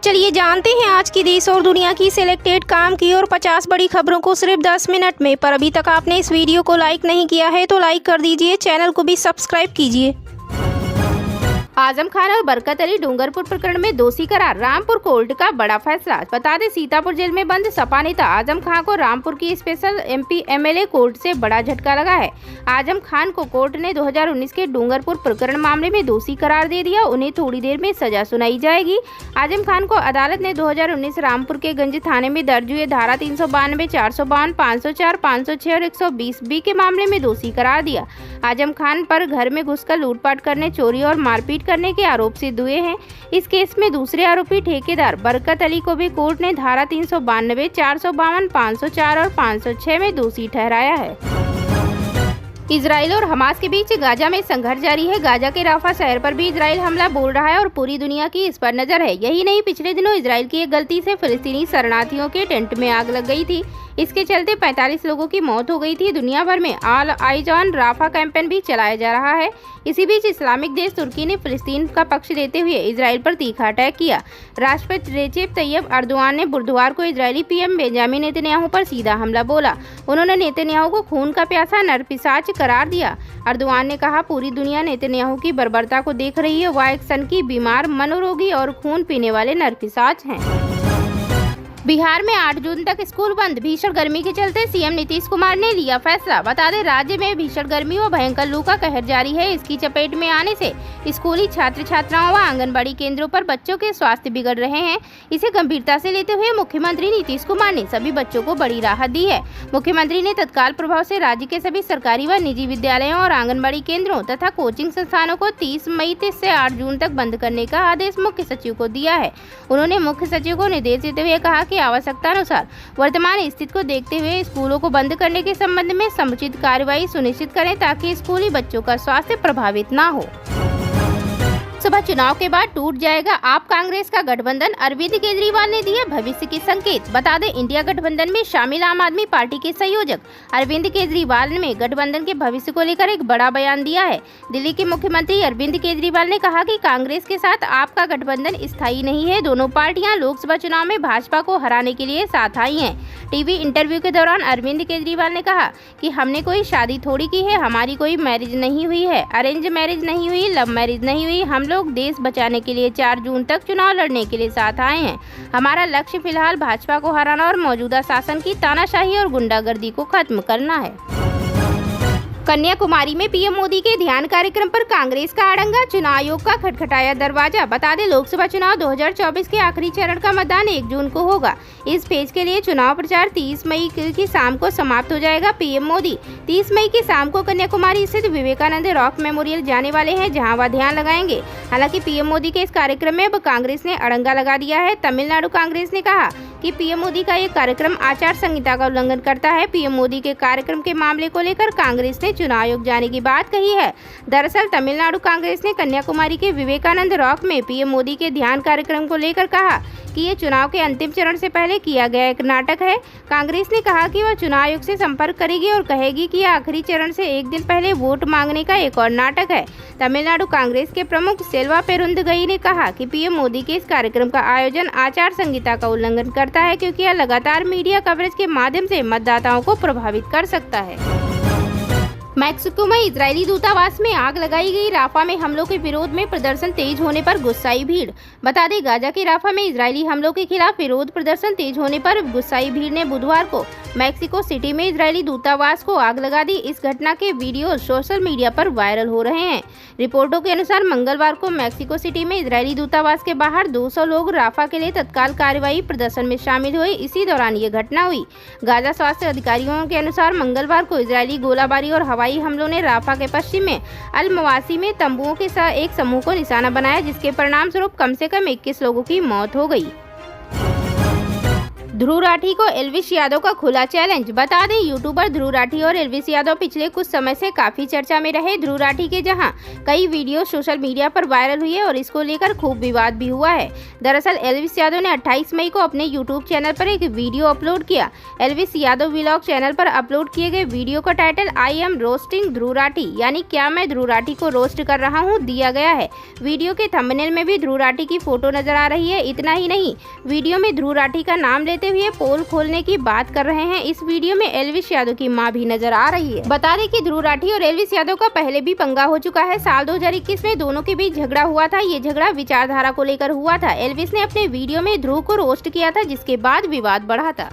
चलिए जानते हैं आज की देश और दुनिया की सिलेक्टेड काम की और 50 बड़ी खबरों को सिर्फ 10 मिनट में। पर अभी तक आपने इस वीडियो को लाइक नहीं किया है तो लाइक कर दीजिए, चैनल को भी सब्सक्राइब कीजिए। आजम खान और बरकत अली डूंगरपुर प्रकरण में दोषी करार, रामपुर कोर्ट का बड़ा फैसला। बता दें, सीतापुर जेल में बंद सपा नेता आजम खान को रामपुर की स्पेशल एमपी एमएलए कोर्ट से बड़ा झटका लगा है। आजम खान को कोर्ट ने 2019 के डूंगरपुर प्रकरण मामले में दोषी करार दे दिया। उन्हें थोड़ी देर में सजा सुनाई जाएगी। आजम खान को अदालत ने 2019 रामपुर के गंज थाने में दर्ज हुए धारा 392, 452, 504, 506 और 120B के मामले में दोषी करार दिया। आजम खान पर घर में घुसकर लूटपाट करने, चोरी और मारपीट करने के आरोप सिद्ध हुए हैं। इस केस में दूसरे आरोपी ठेकेदार बरकत अली को भी कोर्ट ने धारा 392, 452, 504 और 506 में दोषी ठहराया है। इजराइल और हमास के बीच गाजा में संघर्ष जारी है। गाजा के राफा शहर पर भी इजराइल हमला बोल रहा है और पूरी दुनिया की इस पर नजर है। यही नहीं, पिछले दिनों इजराइल की एक गलती से फिलिस्तीनी शरणार्थियों के टेंट में आग लग गई थी। इसके चलते 45 लोगों की मौत हो गई थी। दुनिया भर में all eyes on Rafah campaign भी चलाया जा रहा है। इसी बीच इस्लामिक देश तुर्की ने फिलिस्तीन का पक्ष लेते हुए इजराइल पर तीखा अटैक किया। राष्ट्रपति रेजेप तैयब अर्दोआन ने बुधवार को इजरायली पीएम बेंजामिन नेतन्याहू पर सीधा हमला बोला। उन्होंने नेतन्याहू को खून का प्यासा नरपिशाच करार दिया। अर्दोआन ने कहा, पूरी दुनिया नेतन्याहू की बर्बरता को देख रही है। वह एक सनकी, बीमार, मनोरोगी और खून पीने वाले नरपिशाच हैं। बिहार में 8 जून तक स्कूल बंद। भीषण गर्मी के चलते सीएम नीतीश कुमार ने लिया फैसला। बता दें, राज्य में भीषण गर्मी व भयंकर लू का कहर जारी है। इसकी चपेट में आने से स्कूली छात्र छात्राओं व आंगनबाड़ी केंद्रों पर बच्चों के स्वास्थ्य बिगड़ रहे हैं। इसे गंभीरता से लेते हुए मुख्यमंत्री नीतीश कुमार ने सभी बच्चों को बड़ी राहत दी है। मुख्यमंत्री ने तत्काल प्रभाव से राज्य के सभी सरकारी व निजी विद्यालयों और आंगनबाड़ी केंद्रों तथा कोचिंग संस्थानों को 30 मई से 8 जून तक बंद करने का आदेश मुख्य सचिव को दिया है। उन्होंने मुख्य सचिव को निर्देश देते हुए कहा कि आवश्यकता अनुसार वर्तमान स्थिति को देखते हुए स्कूलों को बंद करने के संबंध में समुचित कार्रवाई सुनिश्चित करें ताकि स्कूली बच्चों का स्वास्थ्य प्रभावित न हो। लोकसभा चुनाव के बाद टूट जाएगा आप कांग्रेस का गठबंधन, अरविंद केजरीवाल ने दिए भविष्य के संकेत। बता दें, इंडिया गठबंधन में शामिल आम आदमी पार्टी के संयोजक अरविंद केजरीवाल ने गठबंधन के भविष्य को लेकर एक बड़ा बयान दिया है। दिल्ली के मुख्यमंत्री अरविंद केजरीवाल ने कहा कि कांग्रेस के साथ आपका गठबंधन स्थायी नहीं है। दोनों पार्टियां लोकसभा चुनाव में भाजपा को हराने के लिए साथ आई हैं। टीवी इंटरव्यू के दौरान अरविंद केजरीवाल ने कहा कि हमने कोई शादी थोड़ी की है, हमारी कोई मैरिज नहीं हुई है, अरेंज मैरिज नहीं हुई, लव मैरिज नहीं हुई। हम लोग देश बचाने के लिए 4 जून तक चुनाव लड़ने के लिए साथ आए हैं। हमारा लक्ष्य फिलहाल भाजपा को हराना और मौजूदा शासन की तानाशाही और गुंडागर्दी को खत्म करना है। कन्याकुमारी में पीएम मोदी के ध्यान कार्यक्रम पर कांग्रेस का अड़ंगा, चुनाव आयोग का खटखटाया दरवाजा। बता दें, लोकसभा चुनाव 2024 के आखिरी चरण का मतदान 1 जून को होगा। इस फेज के लिए चुनाव प्रचार 30 मई की शाम को समाप्त हो जाएगा। पीएम मोदी 30 मई की शाम को कन्याकुमारी स्थित विवेकानंद रॉक मेमोरियल जाने वाले हैं, जहां वह ध्यान लगाएंगे। हालांकि पीएम मोदी के इस कार्यक्रम में अब कांग्रेस ने अड़ंगा लगा दिया है। तमिलनाडु कांग्रेस ने कहा कि पीएम मोदी का ये कार्यक्रम आचार संहिता का उल्लंघन करता है। पीएम मोदी के कार्यक्रम के मामले को लेकर कांग्रेस ने चुनाव आयोग जाने की बात कही है। दरअसल तमिलनाडु कांग्रेस ने कन्याकुमारी के विवेकानंद रॉक में पीएम मोदी के ध्यान कार्यक्रम को लेकर कहा कि ये चुनाव के अंतिम चरण से पहले किया गया एक नाटक है। कांग्रेस ने कहा कि वह चुनाव आयोग से संपर्क करेगी और कहेगी कि यह आखिरी चरण से एक दिन पहले वोट मांगने का एक और नाटक है। तमिलनाडु कांग्रेस के प्रमुख सेल्वा पेरुंदगई ने कहा कि पीएम मोदी के इस कार्यक्रम का आयोजन आचार संहिता का उल्लंघन करता है, क्योंकि यह लगातार मीडिया कवरेज के माध्यम से मतदाताओं को प्रभावित कर सकता है। मैक्सिको में इजरायली दूतावास में आग लगाई गई। राफा में हमलों के विरोध में प्रदर्शन तेज होने पर गुस्साई भीड़। बता दें, गाजा के राफा में इजरायली हमलों के खिलाफ विरोध प्रदर्शन तेज होने पर गुस्साई भीड़ ने बुधवार को मैक्सिको सिटी में इजरायली दूतावास को आग लगा दी। इस घटना के वीडियो सोशल मीडिया पर वायरल हो रहे हैं। रिपोर्टों के अनुसार मंगलवार को मैक्सिको सिटी में इजरायली दूतावास के बाहर 200 लोग राफा के लिए तत्काल कार्रवाई प्रदर्शन में शामिल हुए। इसी दौरान ये घटना हुई। गाजा स्वास्थ्य अधिकारियों के अनुसार मंगलवार को इजरायली गोलाबारी और हवाई हमलों ने राफा के पश्चिम में अल मवासी में तंबुओं के साथ एक समूह को निशाना बनाया, जिसके परिणाम स्वरूप कम से कम 21 लोगों की मौत हो गई। ध्रुव राठी को एल्विस यादव का खुला चैलेंज। बता दें, यूट्यूबर ध्रुव राठी और एल्विस यादव पिछले कुछ समय से काफी चर्चा में रहे। ध्रुव राठी के जहां कई वीडियो सोशल मीडिया पर वायरल हुए और इसको लेकर खूब विवाद भी हुआ है। दरअसल एल्विस यादव ने 28 मई को अपने यूट्यूब चैनल पर एक वीडियो अपलोड किया। एल्विस यादव व्लॉग चैनल पर अपलोड किए गए वीडियो का title I am roasting Dhruv Rathee, यानी क्या मैं ध्रुव राठी को रोस्ट कर रहा हूँ, दिया गया है। वीडियो के थंबनेल में भी ध्रुव राठी की फोटो नजर आ रही है। इतना ही नहीं, वीडियो में ध्रुव राठी का नाम लेते हुए पोल खोलने की बात कर रहे हैं। इस वीडियो में एल्विस यादव की मां भी नजर आ रही है। बता दें कि ध्रुव राठी और एल्विस यादव का पहले भी पंगा हो चुका है। साल 2021 में दोनों के बीच झगड़ा हुआ था। ये झगड़ा विचारधारा को लेकर हुआ था। एल्विस ने अपने वीडियो में ध्रुव को रोस्ट किया था, जिसके बाद विवाद बढ़ा था।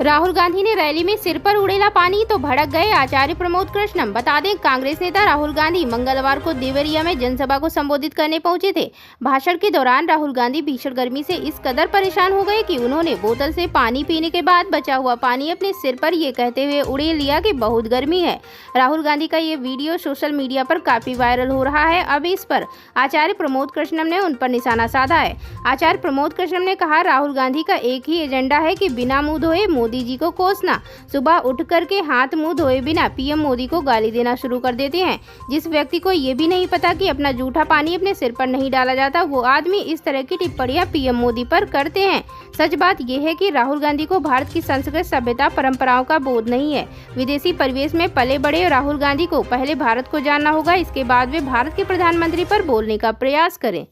राहुल गांधी ने रैली में सिर पर उड़ेला पानी तो भड़क गए आचार्य प्रमोद कृष्णम। बता दें, कांग्रेस नेता राहुल गांधी मंगलवार को देवरिया में जनसभा को संबोधित करने पहुंचे थे। भाषण के दौरान राहुल गांधी भीषण गर्मी से इस कदर परेशान हो गए कि उन्होंने बोतल से पानी पीने के बाद बचा हुआ पानी अपने सिर पर ये कहते हुए उड़े लिया कि बहुत गर्मी है। राहुल गांधी का ये वीडियो सोशल मीडिया पर काफी वायरल हो रहा है। अब इस पर आचार्य प्रमोद कृष्णम ने उन पर निशाना साधा है। आचार्य प्रमोद कृष्णम ने कहा, राहुल गांधी का एक ही एजेंडा है कि बिना मुंह धोए मोदी जी को कोसना। सुबह उठ करके हाथ मुंह धोए बिना पीएम मोदी को गाली देना शुरू कर देते हैं। जिस व्यक्ति को ये भी नहीं पता कि अपना जूठा पानी अपने सिर पर नहीं डाला जाता, वो आदमी इस तरह की टिप्पणियां पीएम मोदी पर करते हैं। सच बात यह है कि राहुल गांधी को भारत की संस्कृति, सभ्यता, परंपराओं का बोध नहीं है। विदेशी परिवेश में पले बड़े राहुल गांधी को पहले भारत को जानना होगा, इसके बाद वे भारत के प्रधानमंत्री पर बोलने का प्रयास करें।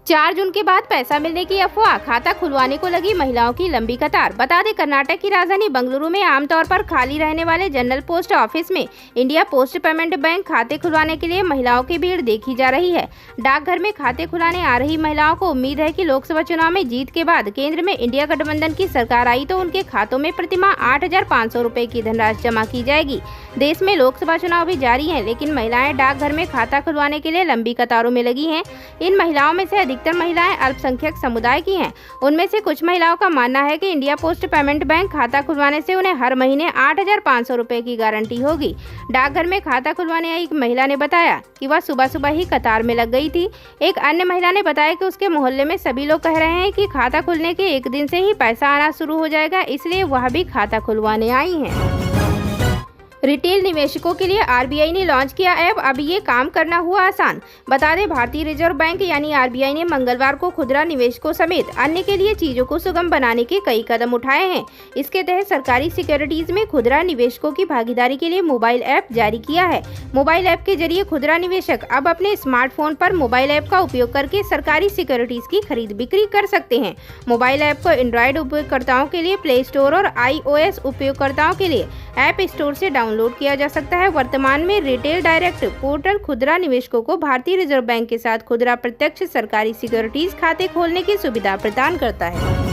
4 जून के बाद पैसा मिलने की अफवाह, खाता खुलवाने को लगी महिलाओं की लंबी कतार। बता दें, कर्नाटक की राजधानी बेंगलुरु में आमतौर पर खाली रहने वाले जनरल पोस्ट ऑफिस में इंडिया पोस्ट पेमेंट बैंक खाते खुलवाने के लिए महिलाओं की भीड़ देखी जा रही है। डाकघर में खाते खुलाने आ रही महिलाओं को उम्मीद है कि लोकसभा चुनाव में जीत के बाद केंद्र में इंडिया गठबंधन की सरकार आई तो उनके खातों में प्रतिमाह 8,500 रुपए की धनराशि जमा की जाएगी। देश में लोकसभा चुनाव भी जारी है, लेकिन महिलाएं डाकघर में खाता खुलवाने के लिए लंबी कतारों में लगी हैं। इन महिलाओं में से अधिकतर महिलाएं अल्पसंख्यक समुदाय की हैं। उनमें से कुछ महिलाओं का मानना है कि इंडिया पोस्ट पेमेंट बैंक खाता खुलवाने से उन्हें हर महीने 8,500 रुपए की गारंटी होगी। डाकघर में खाता खुलवाने आई एक महिला ने बताया कि वह सुबह सुबह ही कतार में लग गई थी। एक अन्य महिला ने बताया कि उसके मोहल्ले में सभी लोग कह रहे हैं कि खाता खुलने के एक दिन से ही पैसा आना शुरू हो जाएगा, इसलिए वह भी खाता खुलवाने आई हैं। रिटेल निवेशकों के लिए आरबीआई ने लॉन्च किया ऐप, अब ये काम करना हुआ आसान। बता दें, भारतीय रिजर्व बैंक यानी आरबीआई ने मंगलवार को खुदरा निवेशकों समेत अन्य के लिए चीजों को सुगम बनाने के कई कदम उठाए हैं। इसके तहत सरकारी सिक्योरिटीज में खुदरा निवेशकों की भागीदारी के लिए मोबाइल ऐप जारी किया है। मोबाइल ऐप के जरिए खुदरा निवेशक अब अपने स्मार्टफोन पर मोबाइल ऐप का उपयोग करके सरकारी सिक्योरिटीज की खरीद बिक्री कर सकते हैं। मोबाइल ऐप को एंड्रॉइड उपयोगकर्ताओं के लिए प्ले स्टोर और iOS उपयोगकर्ताओं के लिए ऐप स्टोर से डाउनलोड किया जा सकता है। वर्तमान में रिटेल डायरेक्ट पोर्टल खुदरा निवेशकों को भारतीय रिजर्व बैंक के साथ खुदरा प्रत्यक्ष सरकारी सिक्योरिटीज खाते खोलने की सुविधा प्रदान करता है।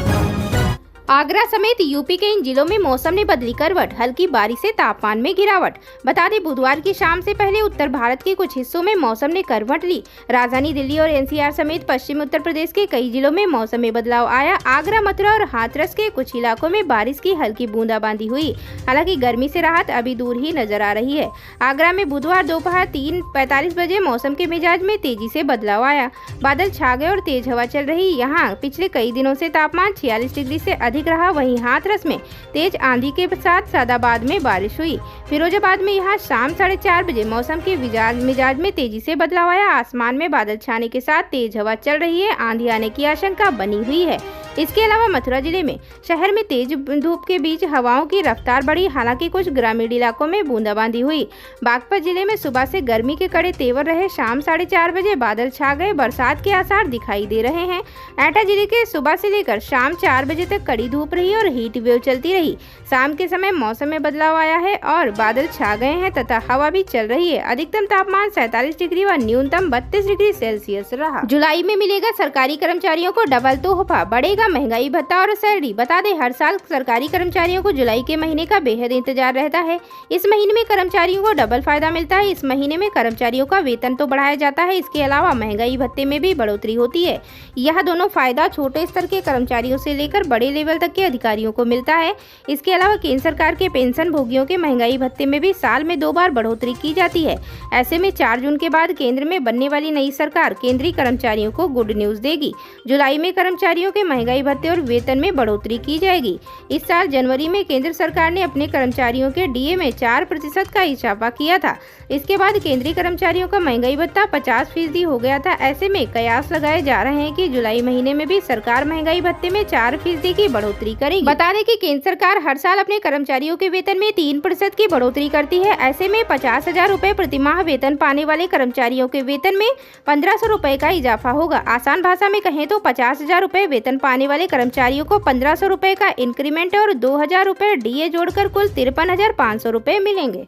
आगरा समेत यूपी के इन जिलों में मौसम ने बदली करवट, हल्की बारिश से तापमान में गिरावट। बता दें, बुधवार की शाम से पहले उत्तर भारत के कुछ हिस्सों में मौसम ने करवट ली। राजधानी दिल्ली और एनसीआर समेत पश्चिमी उत्तर प्रदेश के कई जिलों में मौसम में बदलाव आया। आगरा, मथुरा और हाथरस के कुछ इलाकों में बारिश की हल्की बूंदाबांदी हुई। हालांकि गर्मी से राहत अभी दूर ही नजर आ रही है। आगरा में बुधवार दोपहर 3:45 बजे मौसम के मिजाज में तेजी से बदलाव आया। बादल छा गए और तेज हवा चल रही। यहाँ पिछले कई दिनों से तापमान 46 डिग्री से अधिक रहा। वहीं हाथरस में तेज आंधी के साथ सादाबाद में बारिश हुई। फिरोजाबाद में यहाँ शाम 4:30 बजे मौसम के मिजाज में तेजी से बदलाव आया। आसमान में बादल छाने के साथ तेज हवा चल रही है। आंधी आने की आशंका बनी हुई है। इसके अलावा मथुरा जिले में शहर में तेज धूप के बीच हवाओं की रफ्तार बढ़ी। हालांकि कुछ ग्रामीण इलाकों में बूंदाबांदी हुई। बागपत जिले में सुबह से गर्मी के कड़े तेवर रहे। शाम 4:30 बजे बादल छा गए। बरसात के आसार दिखाई दे रहे हैं। एटा जिले के सुबह से लेकर शाम 4 बजे तक कड़ी धूप रही और हीट वेव चलती रही। शाम के समय मौसम में बदलाव आया है और बादल छा गए हैं तथा हवा भी चल रही है। अधिकतम तापमान 47 डिग्री व न्यूनतम 32 डिग्री सेल्सियस रहा। जुलाई में मिलेगा सरकारी कर्मचारियों को डबल तोहफा, बढ़ेगा महंगाई भत्ता और सैलरी। बता दें, हर साल सरकारी कर्मचारियों को जुलाई के महीने का बेहद इंतजार रहता है। इस महीने में कर्मचारियों को डबल फायदा मिलता है। इस महीने में कर्मचारियों का वेतन तो बढ़ाया जाता है, इसके अलावा महंगाई भत्ते में भी बढ़ोतरी होती है। यह दोनों फायदा छोटे स्तर के कर्मचारियों से लेकर बड़े लेवल लेवल तक के अधिकारियों को मिलता है। इसके अलावा केंद्र सरकार के पेंशन भोगियों के महंगाई भत्ते में भी साल में 2 बार बढ़ोतरी की जाती है। ऐसे में 4 जून के बाद केंद्र में बनने वाली नई सरकार केंद्रीय कर्मचारियों को गुड न्यूज देगी। जुलाई में कर्मचारियों के महंगाई भत्ते और वेतन में बढ़ोतरी की जाएगी। इस साल जनवरी में केंद्र सरकार ने अपने कर्मचारियों के डीए में 4% का इजाफा किया था। इसके बाद केंद्रीय कर्मचारियों का महंगाई भत्ता 50% हो गया था। ऐसे में कयास लगाए जा रहे हैं कि जुलाई महीने में भी सरकार महंगाई भत्ते में 4% की बढ़ोतरी करेगी। बता दें कि केंद्र सरकार हर साल अपने कर्मचारियों के वेतन में 3% की बढ़ोतरी करती है। ऐसे में 50,000 रुपए प्रतिमाह वेतन पाने वाले कर्मचारियों के वेतन में 1,500 रुपए का इजाफा होगा। आसान भाषा में कहें तो 50,000 रुपए वेतन पाने वाले कर्मचारियों को 1,500 रुपए का इंक्रीमेंट और 2,000 रुपए डीए जोड़कर कुल 53,500 रुपए मिलेंगे।